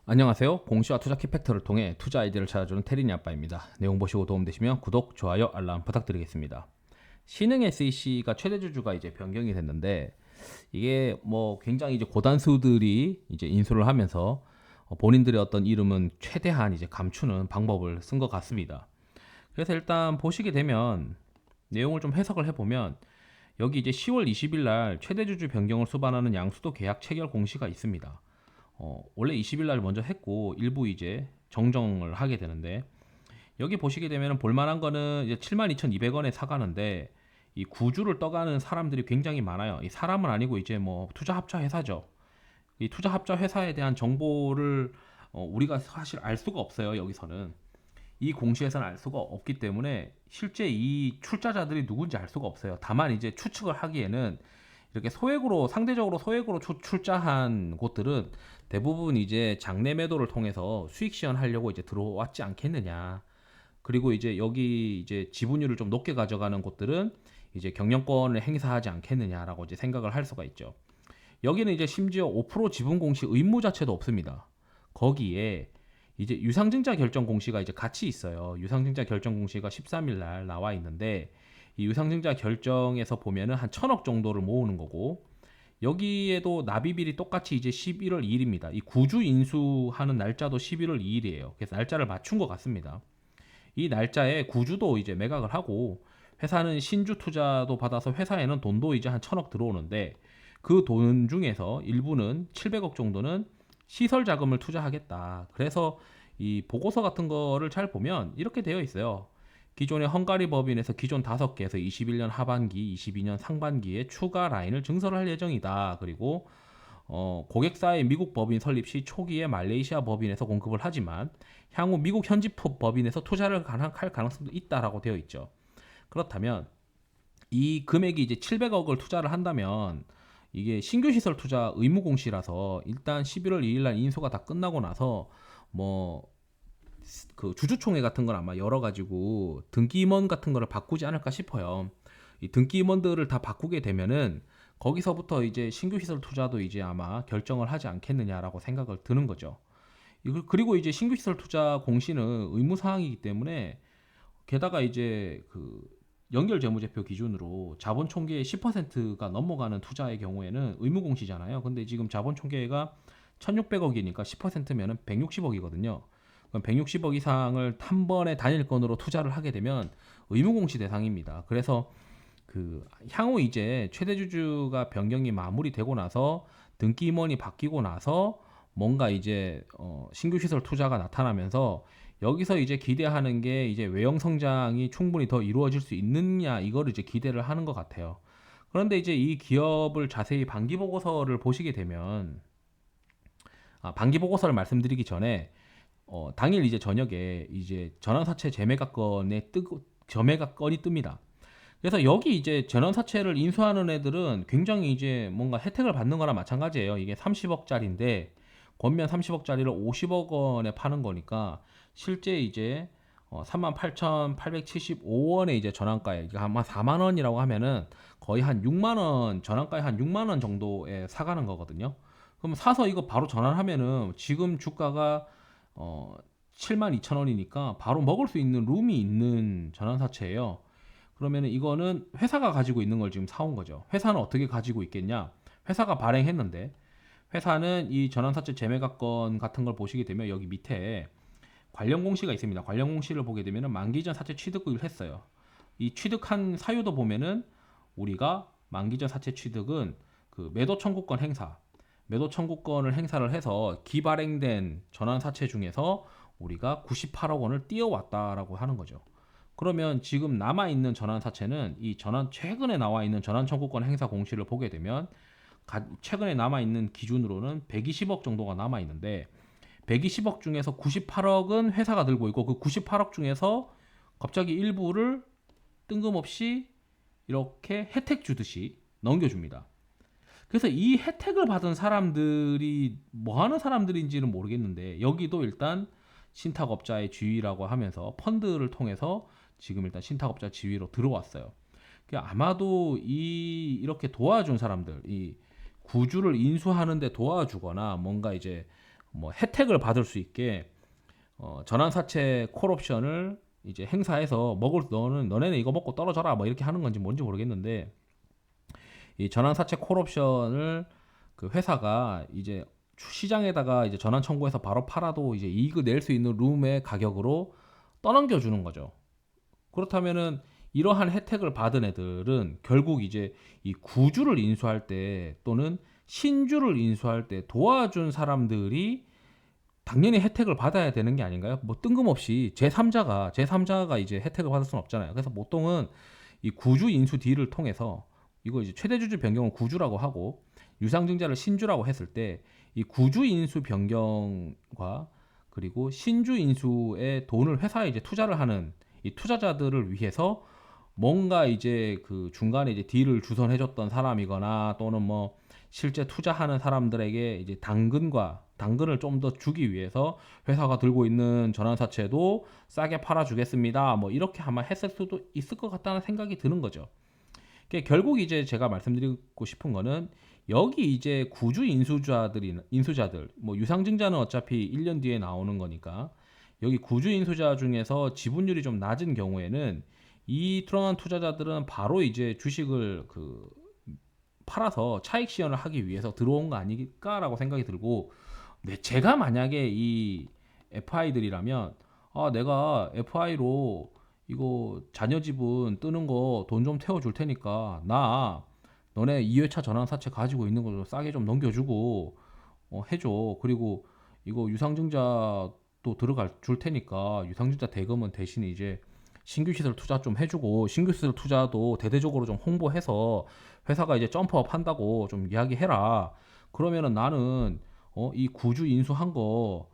안녕하세요. 공시와 투자 키팩터를 통해 투자 아이디어를 찾아주는 테린이 아빠입니다. 내용 보시고 도움되시면 구독, 좋아요, 알람 부탁드리겠습니다. 신흥 SEC가 최대 주주가 이제 변경이 됐는데 이게 뭐 굉장히 이제 고단수들이 이제 인수를 하면서 본인들의 어떤 이름은 최대한 이제 감추는 방법을 쓴 것 같습니다. 그래서 일단 보시게 되면 내용을 좀 해석을 해보면 여기 이제 10월 20일 날 최대 주주 변경을 수반하는 양수도 계약 체결 공시가 있습니다. 원래 20일 날 먼저 했고 일부 이제 정정을 하게 되는데 여기 보시게 되면 볼만한 거는 이제 72,200원에 사가는데 이 구주를 떠가는 사람들이 굉장히 많아요. 이 사람은 아니고 이제 뭐 투자 합자 회사죠. 이 투자 합자 회사에 대한 정보를 우리가 사실 알 수가 없어요. 여기서는 이 공시에서는 알 수가 없기 때문에 실제 이 출자자들이 누군지 알 수가 없어요. 다만 이제 추측을 하기에는 이렇게 소액으로 상대적으로 소액으로 출자한 곳들은 대부분 이제 장내 매도를 통해서 수익 시현하려고 이제 들어왔지 않겠느냐. 그리고 이제 여기 이제 지분율을 좀 높게 가져가는 곳들은 이제 경영권을 행사하지 않겠느냐라고 이제 생각을 할 수가 있죠. 여기는 이제 심지어 5% 지분 공시 의무 자체도 없습니다. 거기에 이제 유상증자 결정 공시가 이제 같이 있어요. 유상증자 결정 공시가 13일 날 나와 있는데 이 유상증자 결정에서 보면은 한 1,000억 정도를 모으는 거고 여기에도 납입일이 똑같이 이제 11월 2일입니다. 이 구주 인수하는 날짜도 11월 2일이에요. 그래서 날짜를 맞춘 것 같습니다. 이 날짜에 구주도 이제 매각을 하고 회사는 신주 투자도 받아서 회사에는 돈도 이제 한 1,000억 들어오는데 그 돈 중에서 일부는 700억 정도는 시설 자금을 투자하겠다. 그래서 이 보고서 같은 거를 잘 보면 이렇게 되어 있어요. 기존의 헝가리 법인에서 기존 5개에서 21년 하반기, 22년 상반기에 추가 라인을 증설할 예정이다. 그리고 고객사의 미국 법인 설립 시 초기에 말레이시아 법인에서 공급을 하지만 향후 미국 현지 법인에서 투자를 할 가능성도 있다라고 되어 있죠. 그렇다면 이 금액이 이제 700억을 투자를 한다면 이게 신규 시설 투자 의무 공시라서 일단 11월 2일 날 인수가 다 끝나고 나서 뭐 그 주주총회 같은 건 아마 열어가지고 등기 임원 같은 거를 바꾸지 않을까 싶어요. 이 등기 임원들을 다 바꾸게 되면은 거기서부터 이제 신규 시설 투자도 이제 아마 결정을 하지 않겠느냐라고 생각을 드는 거죠. 그리고 이제 신규 시설 투자 공시는 의무 사항이기 때문에 게다가 이제 그 연결 재무제표 기준으로 자본 총계의 10%가 넘어가는 투자의 경우에는 의무 공시잖아요. 근데 지금 자본 총계가 1,600억이니까 10%면은 160억이거든요. 그럼 160억 이상을 한 번에 단일 건으로 투자를 하게 되면 의무 공시 대상입니다. 그래서 그 향후 이제 최대 주주가 변경이 마무리되고 나서 등기 임원이 바뀌고 나서 뭔가 이제 신규 시설 투자가 나타나면서 여기서 이제 기대하는 게 이제 외형 성장이 충분히 더 이루어질 수 있느냐 이거를 이제 기대를 하는 것 같아요. 그런데 이제 이 기업을 자세히 반기 보고서를 보시게 되면 반기 보고서를 말씀드리기 전에 당일 이제 저녁에 이제 전환사채 재매각 건에 저매각 건이 뜹니다. 그래서 여기 이제 전환사채를 인수하는 애들은 굉장히 이제 뭔가 혜택을 받는 거나 마찬가지예요. 이게 30억짜리인데 권면 30억짜리를 50억 원에 파는 거니까 실제 이제 38,875원에 이제 전환가에 아마 4만 원이라고 하면은 거의 한 6만 원 전환가에 한 6만 원 정도에 사가는 거거든요. 그럼 사서 이거 바로 전환하면은 지금 주가가 7만 2천 원이니까 바로 먹을 수 있는 룸이 있는 전환사채예요. 그러면은 이거는 회사가 가지고 있는 걸 지금 사온 거죠. 회사는 어떻게 가지고 있겠냐? 회사가 발행했는데 회사는 이 전환사채 재매각건 같은 걸 보시게 되면 여기 밑에 관련 공시가 있습니다. 관련 공시를 보게 되면은 만기 전 사채 취득을 했어요. 이 취득한 사유도 보면은 우리가 만기 전 사채 취득은 그 매도 청구권 행사, 매도 청구권을 행사를 해서 기발행된 전환 사채 중에서 우리가 98억 원을 띄어왔다라고 하는 거죠. 그러면 지금 남아 있는 전환 사채는 이 전환 최근에 나와 있는 전환 청구권 행사 공시를 보게 되면 최근에 남아 있는 기준으로는 120억 정도가 남아 있는데 120억 중에서 98억은 회사가 들고 있고 그 98억 중에서 갑자기 일부를 뜬금없이 이렇게 혜택 주듯이 넘겨줍니다. 그래서 이 혜택을 받은 사람들이 뭐 하는 사람들인지는 모르겠는데 여기도 일단 신탁업자의 지위라고 하면서 펀드를 통해서 지금 일단 신탁업자 지위로 들어왔어요. 아마도 이렇게 도와준 사람들, 이 구주를 인수하는데 도와주거나 뭔가 이제 뭐 혜택을 받을 수 있게 전환사채 콜옵션을 이제 행사해서 먹을 너네는 이거 먹고 떨어져라 뭐 이렇게 하는 건지 뭔지 모르겠는데 이 전환사채 콜옵션을 그 회사가 이제 시장에다가 이제 전환 청구해서 바로 팔아도 이제 이익을 낼 수 있는 룸의 가격으로 떠넘겨 주는 거죠. 그렇다면은 이러한 혜택을 받은 애들은 결국 이제 이 구주를 인수할 때 또는 신주를 인수할 때 도와준 사람들이 당연히 혜택을 받아야 되는 게 아닌가요? 뭐 뜬금없이 제3자가 이제 혜택을 받을 수는 없잖아요. 그래서 보통은 이 구주 인수 딜을 통해서 이거 이제 최대 주주 변경을 구주라고 하고 유상증자를 신주라고 했을 때 이 구주 인수 변경과 그리고 신주 인수에 돈을 회사에 이제 투자를 하는 이 투자자들을 위해서 뭔가 이제 그 중간에 이제 딜을 주선해줬던 사람이거나 또는 뭐 실제 투자하는 사람들에게 이제 당근을 좀 더 주기 위해서 회사가 들고 있는 전환사채도 싸게 팔아주겠습니다. 뭐 이렇게 아마 했을 수도 있을 것 같다는 생각이 드는 거죠. 결국 이제 제가 말씀드리고 싶은 거는 여기 이제 구주 인수자들 뭐 유상증자는 어차피 1년 뒤에 나오는 거니까 여기 구주 인수자 중에서 지분율이 좀 낮은 경우에는 이 들어간 투자자들은 바로 이제 주식을 그 팔아서 차익 실현을 하기 위해서 들어온 거 아닐까라고 생각이 들고, 네, 제가 만약에 이 FI들이라면 내가 FI로 이거 자녀 지분 뜨는 거 돈 좀 태워줄 테니까 나 너네 2회차 전환사채 가지고 있는 거 싸게 좀 넘겨주고 해줘. 그리고 이거 유상증자도 들어갈 줄 테니까 유상증자 대금은 대신에 이제 신규 시설 투자 좀 해주고 신규 시설 투자도 대대적으로 좀 홍보해서 회사가 이제 점프업 한다고 좀 이야기해라. 그러면은 나는 이 구주 인수한 거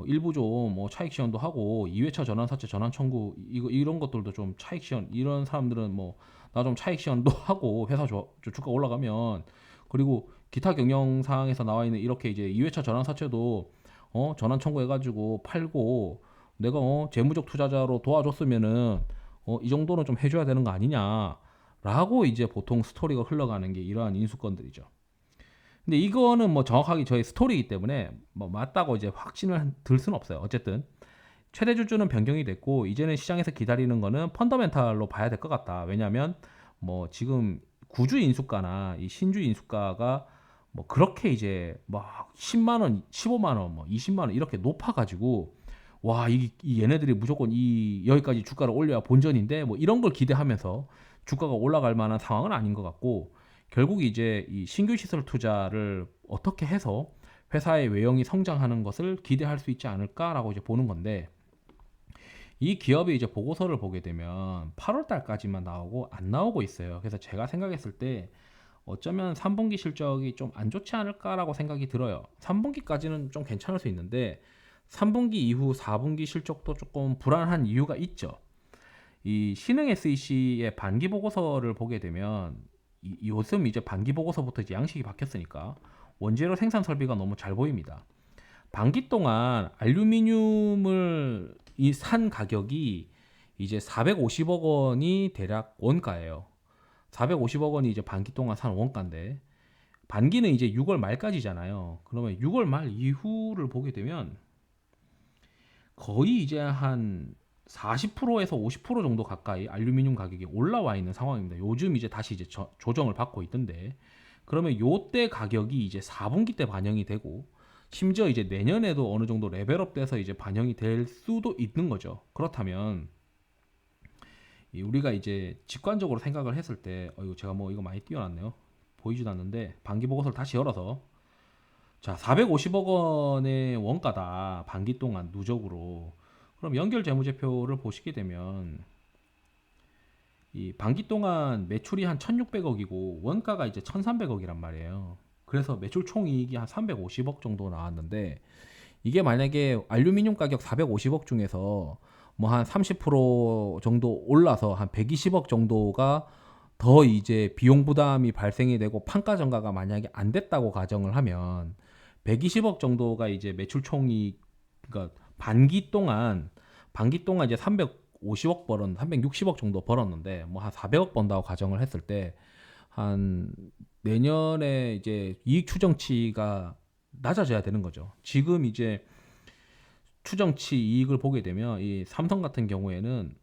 일부 좀 차익 시현도 하고 2회차 전환사채 전환 청구 이런 것들도 좀 차익 시현, 이런 사람들은 뭐 나 좀 차익 시현도 하고 회사 주가 올라가면, 그리고 기타 경영 사항에서 나와 있는 이렇게 이제 2회차 전환사채도 전환 청구해가지고 팔고 내가 재무적 투자자로 도와줬으면은 이 정도는 좀 해줘야 되는 거 아니냐라고 이제 보통 스토리가 흘러가는 게 이러한 인수건들이죠. 근데 이거는 뭐 정확하게 저희 스토리이기 때문에 뭐 맞다고 이제 확신을 들 수는 없어요. 어쨌든 최대 주주는 변경이 됐고 이제는 시장에서 기다리는 거는 펀더멘탈로 봐야 될 것 같다. 왜냐하면 뭐 지금 구주 인수가나 이 신주 인수가가 뭐 그렇게 이제 막 10만 원, 15만 원, 뭐 20만 원 이렇게 높아가지고 와, 이 얘네들이 무조건 이 여기까지 주가를 올려야 본전인데 뭐 이런 걸 기대하면서 주가가 올라갈 만한 상황은 아닌 것 같고, 결국 이제 이 신규 시설 투자를 어떻게 해서 회사의 외형이 성장하는 것을 기대할 수 있지 않을까라고 이제 보는 건데, 이 기업이 이제 보고서를 보게 되면 8월 달까지만 나오고 안 나오고 있어요. 그래서 제가 생각했을 때 어쩌면 3분기 실적이 좀 안 좋지 않을까라고 생각이 들어요. 3분기까지는 좀 괜찮을 수 있는데 3분기 이후 4분기 실적도 조금 불안한 이유가 있죠. 이 신흥 SEC의 반기 보고서를 보게 되면 요즘 이제 반기 보고서부터 이제 양식이 바뀌었으니까 원재료 생산 설비가 너무 잘 보입니다. 반기 동안 알루미늄을 산 가격이 이제 450억 원이 대략 원가예요. 450억 원이 이제 반기 동안 산 원가인데 반기는 이제 6월 말까지잖아요. 그러면 6월 말 이후를 보게 되면 거의 이제 한 40%에서 50% 정도 가까이 알루미늄 가격이 올라와 있는 상황입니다. 요즘 이제 다시 이제 조정을 받고 있던데, 그러면 요때 가격이 이제 4분기 때 반영이 되고 심지어 이제 내년에도 어느 정도 레벨업 돼서 이제 반영이 될 수도 있는 거죠. 그렇다면 우리가 이제 직관적으로 생각을 했을 때 이거 제가 뭐 이거 많이 띄워놨네요. 보이지도 않는데 반기 보고서를 다시 열어서 자 450억 원의 원가다 반기 동안 누적으로. 그럼 연결 재무제표를 보시게 되면 이 반기 동안 매출이 한 1600억이고 원가가 이제 1300억이란 말이에요. 그래서 매출 총이익이 한 350억 정도 나왔는데, 이게 만약에 알루미늄 가격 450억 중에서 뭐 한 30% 정도 올라서 한 120억 정도가 더 이제 비용 부담이 발생이 되고 판가 전가가 만약에 안 됐다고 가정을 하면 120억 정도가 이제 매출 총이익, 그러니까 반기 동안 이제 350억 360억 정도 벌었는데 뭐 한 400억 번다고 가정을 했을 때 한 내년에 이제 이익 추정치가 낮아져야 되는 거죠. 지금 이제 추정치 이익을 보게 되면 이 삼성 같은 경우에는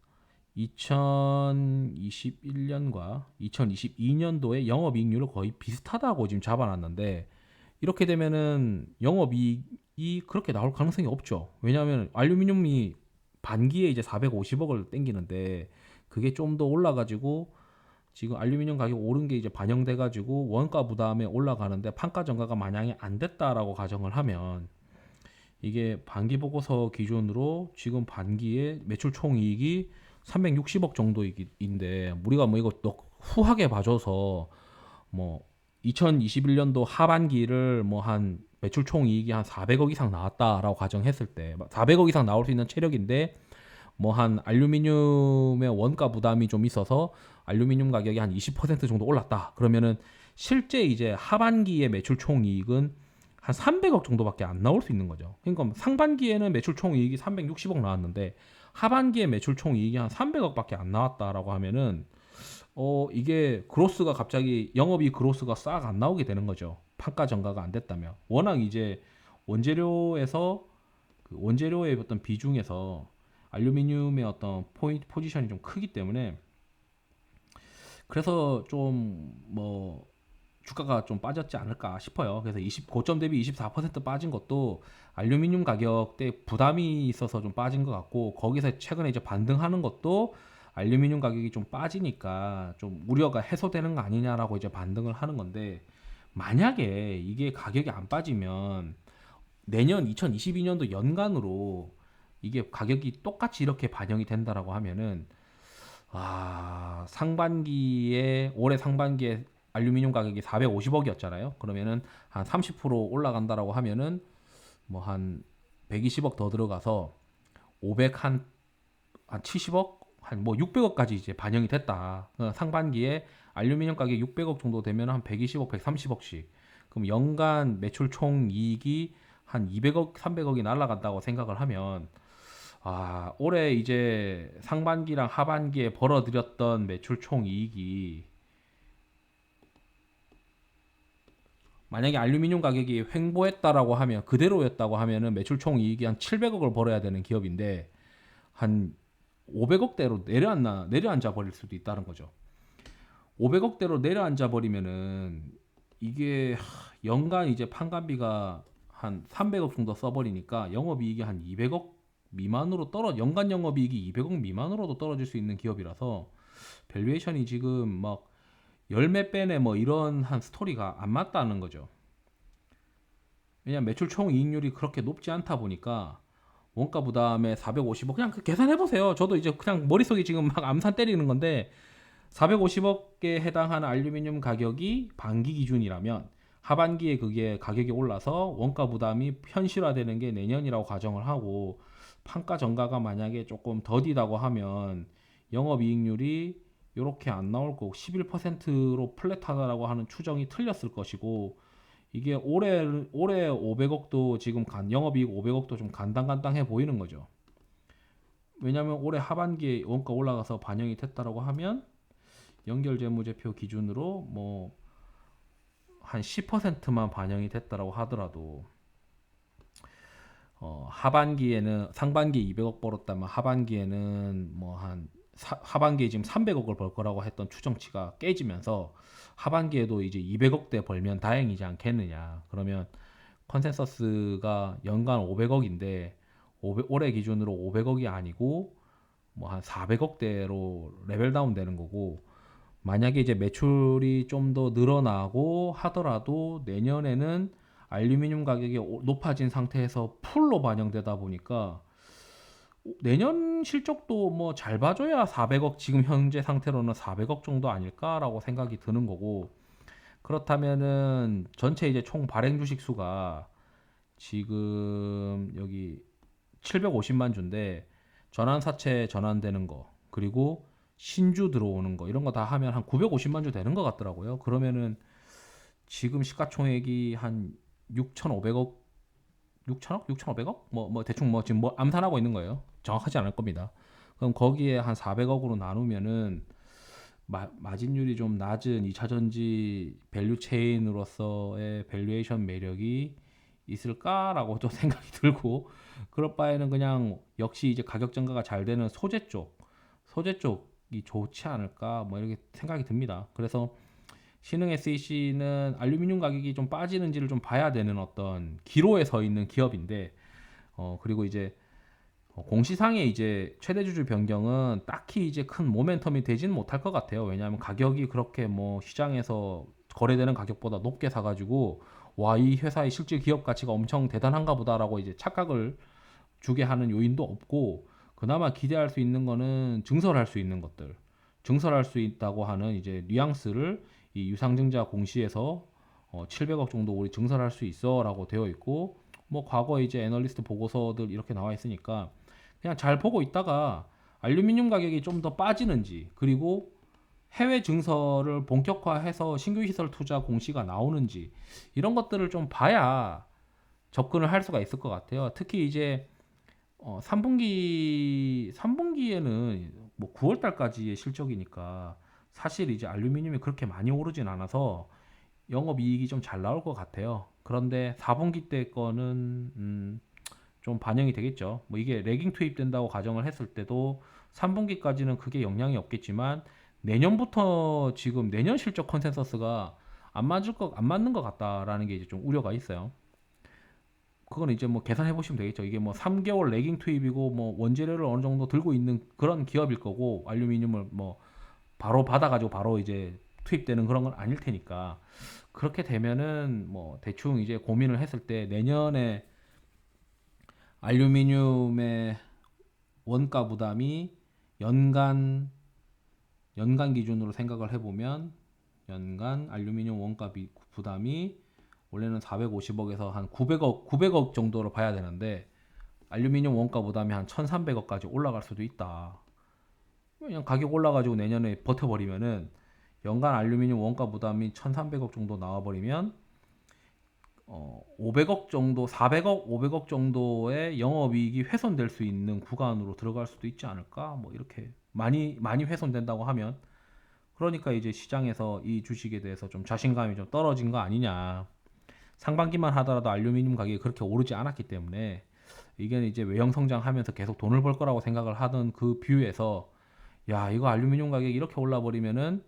2021년과 2022년도의 영업이익률을 거의 비슷하다고 지금 잡아놨는데, 이렇게 되면은 영업이익이 그렇게 나올 가능성이 없죠. 왜냐하면 알루미늄이 반기에 이제 450억을 땡기는데, 그게 좀 더 올라가지고 지금 알루미늄 가격 오른 게 이제 반영돼 가지고 원가 부담에 올라가는데 판가 전가가 만약에 안 됐다라고 가정을 하면, 이게 반기 보고서 기준으로 지금 반기에 매출 총이익이 360억 정도인데, 우리가 뭐 이거 후하게 봐줘서 뭐 2021년도 하반기를 뭐 한 매출 총이익이 한 400억 이상 나왔다라고 가정했을 때, 400억 이상 나올 수 있는 체력인데 뭐 한 알루미늄의 원가 부담이 좀 있어서 알루미늄 가격이 한 20% 정도 올랐다. 그러면은 실제 이제 하반기의 매출 총이익은 한 300억 정도밖에 안 나올 수 있는 거죠. 그러니까 상반기에는 매출 총이익이 360억 나왔는데 하반기에 매출 총이익이 한 300억밖에 안 나왔다라고 하면은 이게 그로스가 갑자기 영업이익 그로스가 싹 안 나오게 되는 거죠. 판가 전가가 안 됐다면. 워낙 이제 원재료에서 그 원재료의 어떤 비중에서 알루미늄의 어떤 포지션이 좀 크기 때문에, 그래서 좀 뭐 주가가 좀 빠졌지 않을까 싶어요. 그래서 고점 대비 24% 빠진 것도 알루미늄 가격대 부담이 있어서 좀 빠진 것 같고, 거기서 최근에 이제 반등하는 것도 알루미늄 가격이 좀 빠지니까 좀 우려가 해소되는 거 아니냐라고 이제 반등을 하는 건데, 만약에 이게 가격이 안 빠지면 내년 2022년도 연간으로 이게 가격이 똑같이 이렇게 반영이 된다라고 하면은, 상반기에 올해 상반기에 알루미늄 가격이 450억이었잖아요. 그러면은 한 30% 올라간다라고 하면은 뭐 한 120억 더 들어가서 500 한 70억 한 뭐 600억까지 이제 반영이 됐다. 상반기에 알루미늄 가격 600억 정도 되면 한 120억, 130억씩. 그럼 연간 매출 총 이익이 한 200억, 300억이 날아간다고 생각을 하면, 올해 이제 상반기랑 하반기에 벌어들였던 매출 총 이익이, 만약에 알루미늄 가격이 횡보했다라고 하면, 그대로였다고 하면은 매출 총 이익이 한 700억을 벌어야 되는 기업인데 한 500억대로 내려앉아 버릴 수도 있다는 거죠. 500억대로 내려앉아 버리면은 이게 연간 이제 판관비가 한 300억 정도 써버리니까 영업이익이 한 200억 미만으로 연간 영업이익이 200억 미만으로도 떨어질 수 있는 기업이라서, 밸류에이션이 지금 막 열몇 배네 뭐 이런 한 스토리가 안 맞다는 거죠. 왜냐면 매출 총 이익률이 그렇게 높지 않다 보니까 원가 부담에 450억, 그냥 계산해 보세요. 저도 이제 그냥 머릿속에 지금 막 암산 때리는 건데, 450억에 해당하는 알루미늄 가격이 반기 기준이라면 하반기에 그게 가격이 올라서 원가 부담이 현실화되는 게 내년이라고 가정을 하고, 판가 전가가 만약에 조금 더디다고 하면 영업이익률이 이렇게 안 나올 거고 11%로 플랫하다라고 하는 추정이 틀렸을 것이고, 이게 올해 500억도 지금 영업이익 500억도 좀 간당간당해 보이는 거죠. 왜냐하면 올해 하반기에 원가 올라가서 반영이 됐다라고 하면 연결재무제표 기준으로 뭐 한 10%만 반영이 됐다라고 하더라도, 하반기에는 상반기에 200억 벌었다면 하반기에는 뭐 한 하반기에 지금 300억을 벌 거라고 했던 추정치가 깨지면서 하반기에도 이제 200억대 벌면 다행이지 않겠느냐. 그러면 컨센서스가 연간 500억인데 올해 기준으로 500억이 아니고 뭐 한 400억대로 레벨 다운 되는 거고, 만약에 이제 매출이 좀 더 늘어나고 하더라도 내년에는 알루미늄 가격이 높아진 상태에서 풀로 반영되다 보니까 내년 실적도 뭐 잘 봐줘야 400억, 지금 현재 상태로는 400억 정도 아닐까라고 생각이 드는 거고, 그렇다면은 전체 이제 총 발행 주식 수가 지금 여기 750만 주인데, 전환사채 전환되는 거 그리고 신주 들어오는 거 이런 거 다 하면 한 950만 주 되는 것 같더라고요. 그러면은 지금 시가총액이 한 6,500억, 6천억, 6,500억, 뭐 대충 뭐 지금 뭐 암산하고 있는 거예요. 정확하지 않을 겁니다. 그럼 거기에 한 400억으로 나누면은 마진율이 좀 낮은 2차전지 밸류 체인으로서의 밸류에이션 매력이 있을까라고 좀 생각이 들고, 그럴 바에는 그냥 역시 이제 가격 전가가 잘 되는 소재 쪽이 좋지 않을까 뭐 이렇게 생각이 듭니다. 그래서 신흥 SEC는 알루미늄 가격이 좀 빠지는지를 좀 봐야 되는 어떤 기로에 서 있는 기업인데, 그리고 이제 공시상의 이제 최대 주주 변경은 딱히 이제 큰 모멘텀이 되지는 못할 것 같아요. 왜냐하면 가격이 그렇게 뭐 시장에서 거래되는 가격보다 높게 사가지고 와, 이 회사의 실질 기업 가치가 엄청 대단한가 보다라고 이제 착각을 주게 하는 요인도 없고, 그나마 기대할 수 있는 거는 증설할 수 있는 것들, 증설할 수 있다고 하는 이제 뉘앙스를 이 유상증자 공시에서 700억 정도 우리 증설할 수 있어라고 되어 있고, 뭐 과거 이제 애널리스트 보고서들 이렇게 나와 있으니까 그냥 잘 보고 있다가 알루미늄 가격이 좀 더 빠지는지, 그리고 해외 증설을 본격화해서 신규 시설 투자 공시가 나오는지, 이런 것들을 좀 봐야 접근을 할 수가 있을 것 같아요. 특히 이제 3분기에는 뭐 9월 달까지의 실적이니까 사실 이제 알루미늄이 그렇게 많이 오르진 않아서 영업이익이 좀 잘 나올 것 같아요. 그런데 4분기 때 거는 좀 반영이 되겠죠. 뭐 이게 레깅 투입된다고 가정을 했을 때도 3분기까지는 그게 영향이 없겠지만, 내년부터 지금 내년 실적 컨센서스가 안 맞는 것 같다라는 게 이제 좀 우려가 있어요. 그건 이제 뭐 계산해 보시면 되겠죠. 이게 뭐 3개월 레깅 투입이고 뭐 원재료를 어느 정도 들고 있는 그런 기업일 거고, 알루미늄을 뭐 바로 받아가지고 바로 이제 투입되는 그런 건 아닐 테니까, 그렇게 되면은 뭐 대충 이제 고민을 했을 때 내년에 알루미늄의 원가 부담이 연간 기준으로 생각을 해보면, 연간 알루미늄 원가 부담이 원래는 450억에서 한 900억 정도로 봐야 되는데, 알루미늄 원가 부담이 한 1300억까지 올라갈 수도 있다. 그냥 가격 올라가지고 내년에 버텨버리면은 연간 알루미늄 원가 부담이 1300억 정도 나와버리면 500억 정도, 400억, 500억 정도의 영업이익이 훼손될 수 있는 구간으로 들어갈 수도 있지 않을까? 뭐 이렇게 많이 훼손된다고 하면, 그러니까 이제 시장에서 이 주식에 대해서 좀 자신감이 좀 떨어진 거 아니냐. 상반기만 하더라도 알루미늄 가격이 그렇게 오르지 않았기 때문에, 이게 이제 외형 성장하면서 계속 돈을 벌 거라고 생각을 하던 그 뷰에서, 야, 이거 알루미늄 가격이 이렇게 올라 버리면은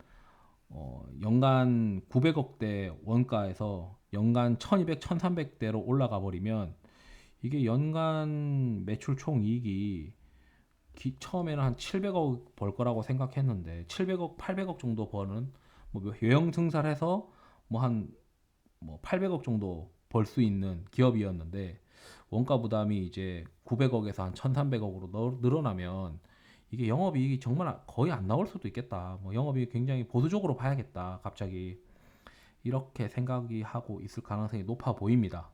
연간 900억대 원가에서 연간 1200, 1300대로 올라가 버리면, 이게 연간 매출 총 이익이 처음에는 한 700억 벌 거라고 생각했는데 700억, 800억 정도 버는, 뭐 외형 증설해서 뭐 한 뭐 800억 정도 벌 수 있는 기업이었는데, 원가 부담이 이제 900억에서 한 1300억으로 늘어나면 이게 영업이익이 정말 거의 안 나올 수도 있겠다. 뭐 영업이익 굉장히 보수적으로 봐야겠다. 갑자기 이렇게 생각이 하고 있을 가능성이 높아 보입니다.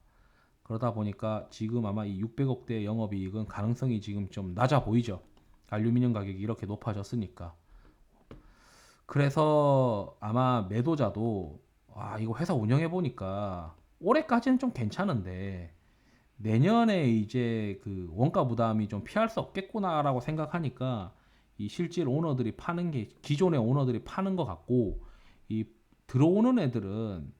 그러다 보니까 지금 아마 이 600억대 영업이익은 가능성이 지금 좀 낮아 보이죠. 알루미늄 가격이 이렇게 높아졌으니까. 그래서 아마 매도자도 이거 회사 운영해 보니까 올해까지는 좀 괜찮은데 내년에 이제 그 원가 부담이 좀 피할 수 없겠구나라고 생각하니까, 이 실질 오너들이 파는 게 기존의 오너들이 파는 것 같고, 이 들어오는 애들은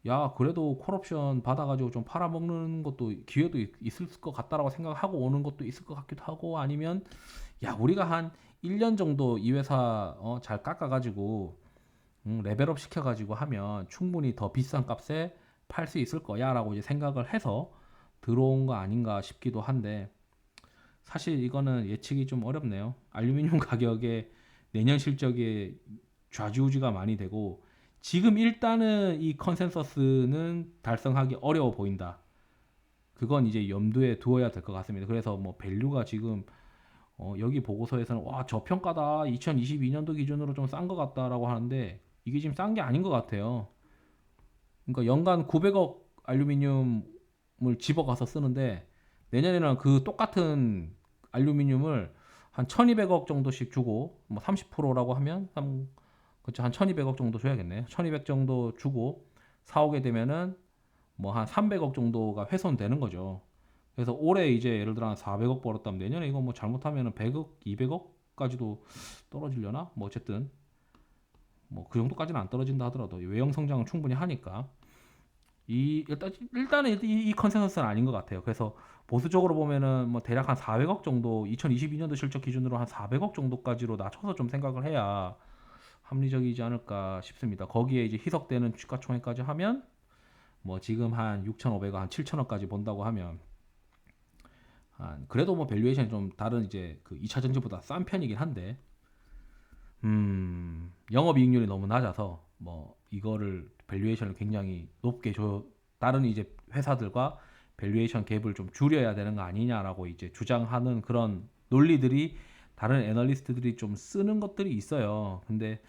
야, 그래도 콜옵션 받아가지고 좀 팔아먹는 것도 기회도 있을 것 같다라고 생각하고 오는 것도 있을 것 같기도 하고, 아니면 야, 우리가 한 1년 정도 이 회사 잘 깎아가지고 레벨업 시켜가지고 하면 충분히 더 비싼 값에 팔 수 있을 거야라고 이제 생각을 해서 들어온 거 아닌가 싶기도 한데, 사실 이거는 예측이 좀 어렵네요. 알루미늄 가격에 내년 실적에 좌지우지가 많이 되고, 지금 일단은 이 컨센서스는 달성하기 어려워 보인다. 그건 이제 염두에 두어야 될 것 같습니다. 그래서 뭐 밸류가 지금 여기 보고서에서는 와, 저평가다, 2022년도 기준으로 좀 싼 것 같다라고 하는데, 이게 지금 싼 게 아닌 것 같아요. 그러니까 연간 900억 알루미늄을 집어가서 쓰는데, 내년에는 그 똑같은 알루미늄을 한 1200억 정도씩 주고, 뭐 30%라고 하면 그쵸, 한 1200억 정도 줘야겠네요. 1200 정도 주고 사오게 되면은 뭐 한 300억 정도가 훼손되는 거죠. 그래서 올해 이제 예를 들어 한 400억 벌었다면 내년에 이거 뭐 잘못하면은 100억, 200억까지도 떨어지려나? 뭐 어쨌든 뭐 그 정도까지는 안 떨어진다 하더라도 외형 성장은 충분히 하니까, 일단은 이 컨센서스는 아닌 것 같아요. 그래서 보수적으로 보면은 뭐 대략 한 400억 정도, 2022년도 실적 기준으로 한 400억 정도까지로 낮춰서 좀 생각을 해야 합리적이지 않을까 싶습니다. 거기에 이제 희석되는 주가총액까지 하면 뭐 지금 한 6,500억, 한 7천억까지 본다고 하면 그래도 뭐 밸류에이션이 좀 다른 이제 그 2차 전지보다 싼 편이긴 한데 영업이익률이 너무 낮아서 뭐 이거를 밸류에이션을 굉장히 높게 줘 다른 이제 회사들과 밸류에이션 갭을 좀 줄여야 되는 거 아니냐라고 이제 주장하는 그런 논리들이 다른 애널리스트들이 좀 쓰는 것들이 있어요. 근데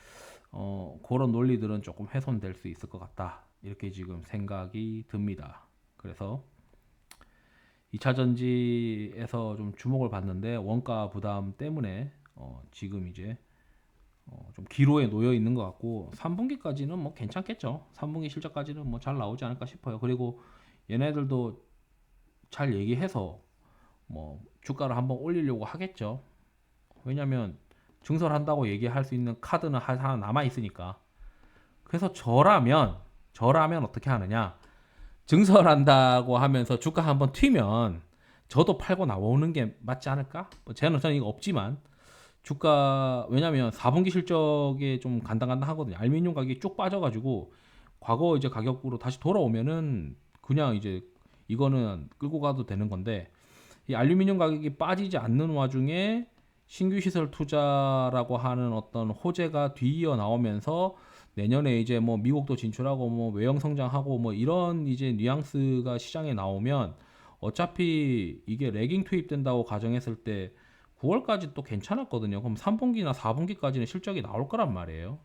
그런 논리들은 조금 훼손될 수 있을 것 같다. 이렇게 지금 생각이 듭니다. 그래서 2차 전지에서 좀 주목을 받는데 원가 부담 때문에 지금 이제 좀 기로에 놓여 있는 것 같고 3분기까지는 뭐 괜찮겠죠. 3분기 실적까지는 뭐 잘 나오지 않을까 싶어요. 그리고 얘네들도 잘 얘기해서 뭐 주가를 한번 올리려고 하겠죠. 왜냐면 증설한다고 얘기할 수 있는 카드는 하나 남아 있으니까. 그래서 저라면 어떻게 하느냐? 증설한다고 하면서 주가 한번 튀면 저도 팔고 나오는 게 맞지 않을까? 뭐 저는 이거 없지만 왜냐면 4분기 실적에 좀 간당간당하거든요. 알루미늄 가격이 쭉 빠져가지고 과거 이제 가격으로 다시 돌아오면은 그냥 이제 이거는 끌고 가도 되는 건데 이 알루미늄 가격이 빠지지 않는 와중에 신규 시설 투자라고 하는 어떤 호재가 뒤이어 나오면서 내년에 이제 뭐 미국도 진출하고 뭐 외형 성장하고 뭐 이런 이제 뉘앙스가 시장에 나오면 어차피 이게 레깅 투입된다고 가정했을 때 9월까지 또 괜찮았거든요. 그럼 3분기나 4분기까지는 실적이 나올 거란 말이에요.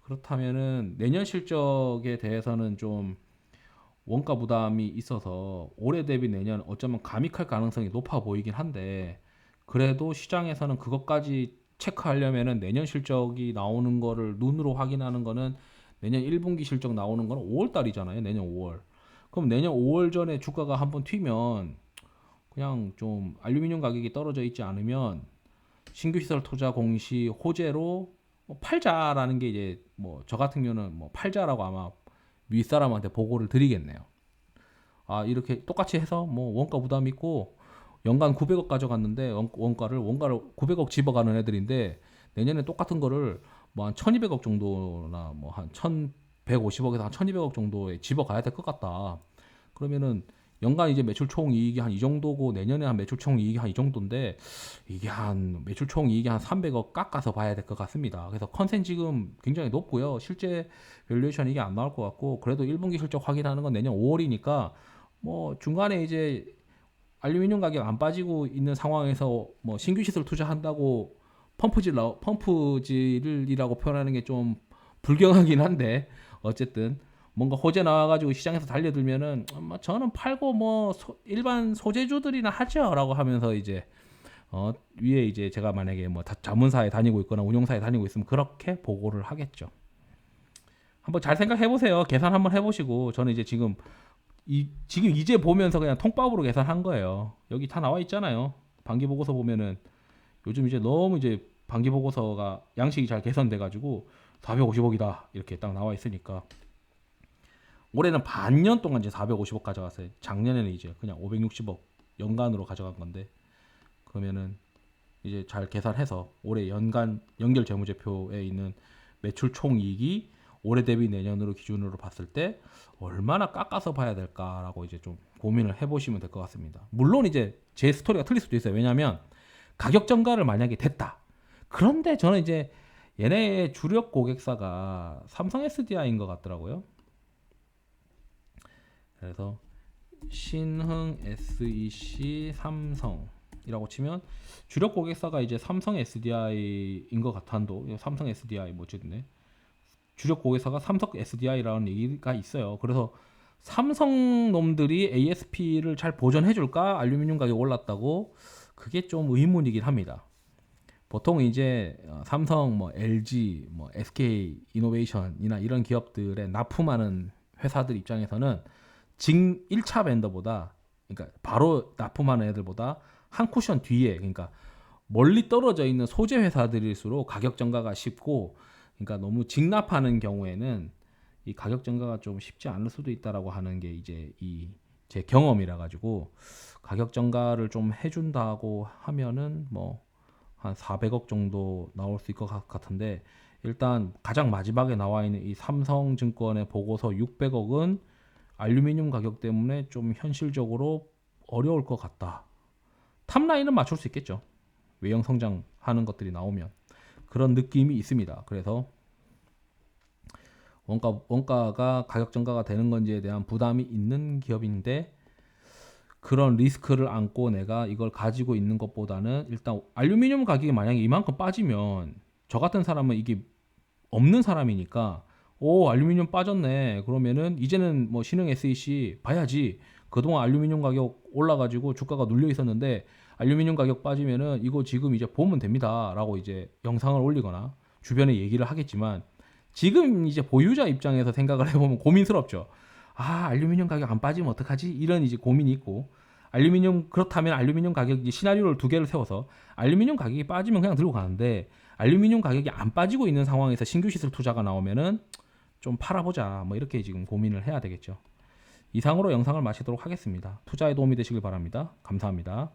그렇다면은 내년 실적에 대해서는 좀 원가 부담이 있어서 올해 대비 내년 어쩌면 감익할 가능성이 높아 보이긴 한데 그래도 시장에서는 그것까지 체크하려면은 내년 실적이 나오는 거를 눈으로 확인하는 거는 내년 1분기 실적 나오는 거는 5월 달이잖아요. 내년 5월. 그럼 내년 5월 전에 주가가 한번 튀면 그냥 좀 알루미늄 가격이 떨어져 있지 않으면 신규 시설 투자 공시 호재로 뭐 팔자라는 게 이제 뭐 저 같은 경우는 뭐 팔자라고 아마 윗사람한테 보고를 드리겠네요. 아 이렇게 똑같이 해서 뭐 원가 부담 있고 연간 900억 가져갔는데 원가를 900억 집어가는 애들인데 내년에 똑같은 거를 뭐 한 1200억 정도나 뭐 한 1150억에서 한 1200억 정도에 집어가야 될 것 같다. 그러면은 연간 이제 매출 총 이익이 한 이 정도고 내년에 한 매출 총 이익이 한 이 정도인데 이게 한 매출 총 이익이 한 300억 깎아서 봐야 될 것 같습니다. 그래서 컨센 지금 굉장히 높고요. 실제 밸류에이션 이게 안 나올 것 같고 그래도 1분기 실적 확인하는 건 내년 5월이니까 뭐 중간에 이제 알루미늄 가격 안 빠지고 있는 상황에서 뭐 신규 시설 투자한다고 펌프질이라고 표현하는 게 좀 불경하긴 한데 어쨌든 뭔가 호재 나와가지고 시장에서 달려들면은 뭐 저는 팔고 뭐 일반 소재주들이나 하죠라고 하면서 이제 위에 이제 제가 만약에 뭐 자문사에 다니고 있거나 운용사에 다니고 있으면 그렇게 보고를 하겠죠. 한번 잘 생각해 보세요. 계산 한번 해보시고 저는 이제 지금 이제 보면서 그냥 통밥으로 계산한 거예요. 여기 다 나와 있잖아요. 반기 보고서 보면은 요즘 이제 너무 이제 반기 보고서가 양식이 잘 개선돼 가지고 450억이다 이렇게 딱 나와 있으니까 올해는 반년 동안 이제 450억 가져갔어요. 작년에는 이제 그냥 560억 연간으로 가져간 건데 그러면은 이제 잘 계산해서 올해 연간 연결 재무제표에 있는 매출 총이익이 올해 대비 내년으로 기준으로 봤을 때 얼마나 깎아서 봐야 될까라고 이제 좀 고민을 해보시면 될 것 같습니다. 물론 이제 제 스토리가 틀릴 수도 있어요. 왜냐하면 가격 전가를 만약에 됐다. 그런데 저는 이제 얘네의 주력 고객사가 삼성 SDI인 것 같더라고요. 그래서 신흥 SEC 삼성이라고 치면 주력 고객사가 이제 삼성 SDI인 것 같아도 삼성 SDI 뭐지네 주력 고객사가 삼성 SDI라는 얘기가 있어요. 그래서 삼성 놈들이 ASP를 잘 보존해 줄까? 알루미늄 가격 올랐다고 그게 좀 의문이긴 합니다. 보통 이제 삼성, 뭐 LG, 뭐 SK 이노베이션이나 이런 기업들의 납품하는 회사들 입장에서는 1차 벤더보다 그러니까 바로 납품하는 애들보다 한 쿠션 뒤에 그러니까 멀리 떨어져 있는 소재 회사들일수록 가격 전가가 쉽고 그러니까 너무 직납하는 경우에는 이 가격 전가가 좀 쉽지 않을 수도 있다라고 하는 게 이제 이 제 경험이라 가지고 가격 전가를 좀 해준다고 하면은 뭐 한 400억 정도 나올 수 있을 것 같은데 일단 가장 마지막에 나와 있는 이 삼성증권의 보고서 600억은 알루미늄 가격 때문에 좀 현실적으로 어려울 것 같다. 탑라인은 맞출 수 있겠죠. 외형 성장하는 것들이 나오면 그런 느낌이 있습니다. 그래서 원가가 가격 전가가 되는 건지에 대한 부담이 있는 기업인데 그런 리스크를 안고 내가 이걸 가지고 있는 것보다는 일단 알루미늄 가격이 만약에 이만큼 빠지면 저 같은 사람은 이게 없는 사람이니까 오 알루미늄 빠졌네 그러면은 이제는 뭐 신흥 SEC 봐야지 그동안 알루미늄 가격 올라가지고 주가가 눌려 있었는데 알루미늄 가격 빠지면은 이거 지금 이제 보면 됩니다 라고 이제 영상을 올리거나 주변에 얘기를 하겠지만 지금 이제 보유자 입장에서 생각을 해보면 고민스럽죠. 아 알루미늄 가격 안 빠지면 어떡하지 이런 이제 고민이 있고 알루미늄 그렇다면 알루미늄 가격 이제 시나리오를 두 개를 세워서 알루미늄 가격이 빠지면 그냥 들고 가는데 알루미늄 가격이 안 빠지고 있는 상황에서 신규 시설 투자가 나오면은 좀 팔아보자 뭐 이렇게 지금 고민을 해야 되겠죠. 이상으로 영상을 마치도록 하겠습니다. 투자에 도움이 되시길 바랍니다. 감사합니다.